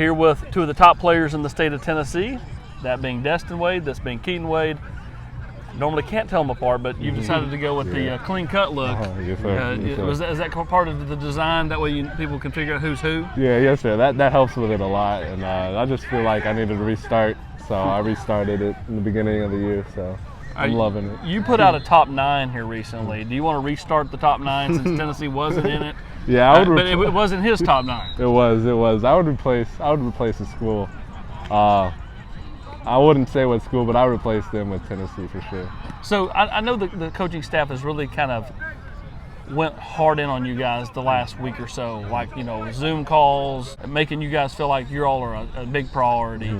here with two of the top players in the state of Tennessee, that being Destin Wade, this being Keaten Wade. Normally can't tell them apart, but you've decided to go with the clean cut look. Yes, sir. Yes, sir. Is that part of the design? That way people can figure out who's who? Yeah, yes, sir. That helps with it a lot. And I just feel like I needed to restart, so I restarted it in the beginning of the year. So I'm loving it. You put out a top 9 here recently. Do you want to restart the top 9 since Tennessee wasn't in it? Yeah, I would. But it wasn't his top 9. It was. I would replace the school. I wouldn't say what school, but I would replace them with Tennessee for sure. So I know the coaching staff has really kind of went hard in on you guys the last week or so, like, Zoom calls, making you guys feel like you all are a big priority.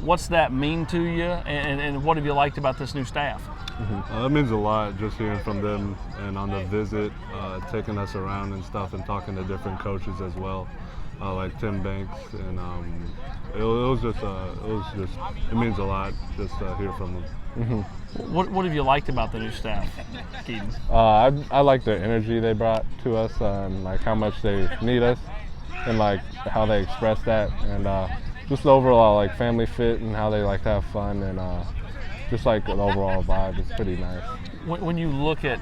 What's that mean to you, and what have you liked about this new staff? It means a lot, just hearing from them and on the visit, taking us around and stuff, and talking to different coaches as well, like Tim Banks, and it means a lot just to hear from them. What have you liked about the new staff, Keaten? I like their energy they brought to us, and like how much they need us, and like how they express that, and just the overall like family fit and how they like to have fun, and just like an overall vibe is pretty nice. When you look at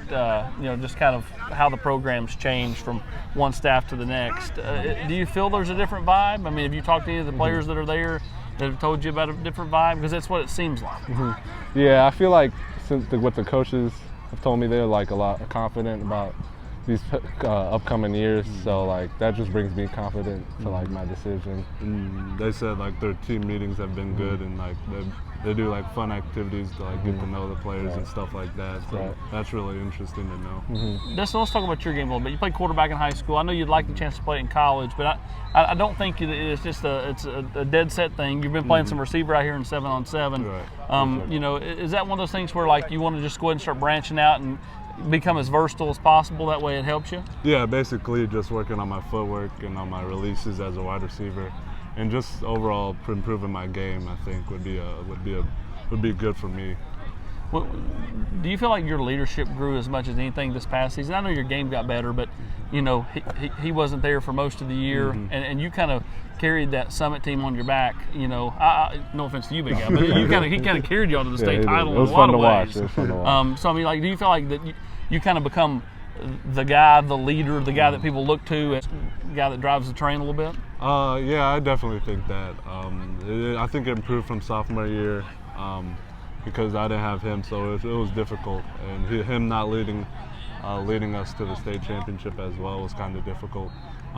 just kind of how the program's changed from one staff to the next, do you feel there's a different vibe? I mean, have you talked to any of the players that are there that have told you about a different vibe? Because that's what it seems like. Yeah, I feel like what the coaches have told me, they're like a lot confident about these upcoming years, so like that just brings me confident to like my decision. They said like their team meetings have been good, and like they do like fun activities to like get to know the players and stuff like that. So that's really interesting to know. Destin, let's talk about your game a little bit. You played quarterback in high school. I know you'd like the chance to play it in college, but I don't think it's just a dead set thing. You've been playing some receiver out here in 7-on-7. Right. Is that one of those things where like you want to just go ahead and start branching out and become as versatile as possible? That way it helps you? Yeah, basically just working on my footwork and on my releases as a wide receiver, and just overall improving my game, I think would be good for me. Well, do you feel like your leadership grew as much as anything this past season? I know your game got better, but he wasn't there for most of the year, and you kind of carried that Summit team on your back. No offense to you, big guy, but he kind of carried you all to the state title in a lot of ways. It was fun to watch. So I mean, like, do you feel like that you kind of become the guy, the leader, the guy that people look to, as the guy that drives the train a little bit? Yeah, I definitely think that. I think it improved from sophomore year. Because I didn't have him, so it was difficult, and him not leading us to the state championship as well was kind of difficult.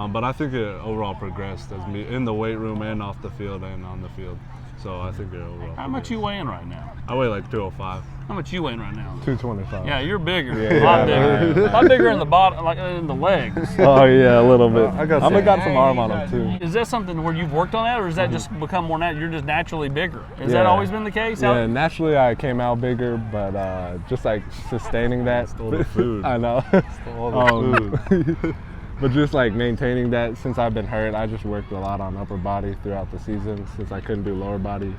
But I think it overall progressed as me in the weight room and off the field and on the field. So I think it overall. How much you weighing right now? I weigh like 205. How much you weighing right now? 225. Yeah, you're bigger. A lot bigger. A lot bigger in the bottom, like in the legs. Oh yeah, a little bit. I got some arm on him too. Is that something where you've worked on that, or is that just become more natural? You're just naturally bigger. Has that always been the case? Yeah, naturally I came out bigger, but just like sustaining that. Stole the food. I know. Stole the food. But just like maintaining that, since I've been hurt, I just worked a lot on upper body throughout the season since I couldn't do lower body.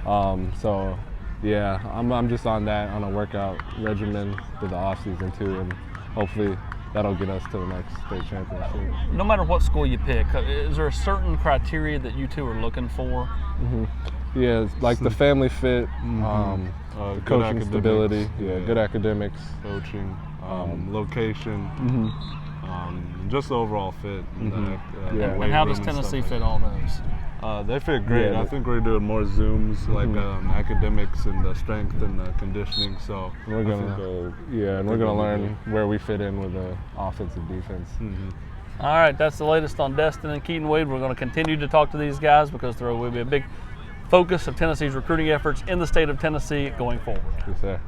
So yeah, I'm just on a workout regimen for the off season too, and hopefully that'll get us to the next state championship. No matter what school you pick, is there a certain criteria that you two are looking for? Yeah, like the family fit, coaching stability, good academics, coaching, location. Just the overall fit. And how does Tennessee fit all those? They fit great. I think we're doing more Zooms, like academics and the strength and the conditioning. So we're gonna learn where we fit in with the offensive defense. All right, that's the latest on Destin and Keaten Wade. We're going to continue to talk to these guys because there will be a big focus of Tennessee's recruiting efforts in the state of Tennessee going forward. Yes, sir.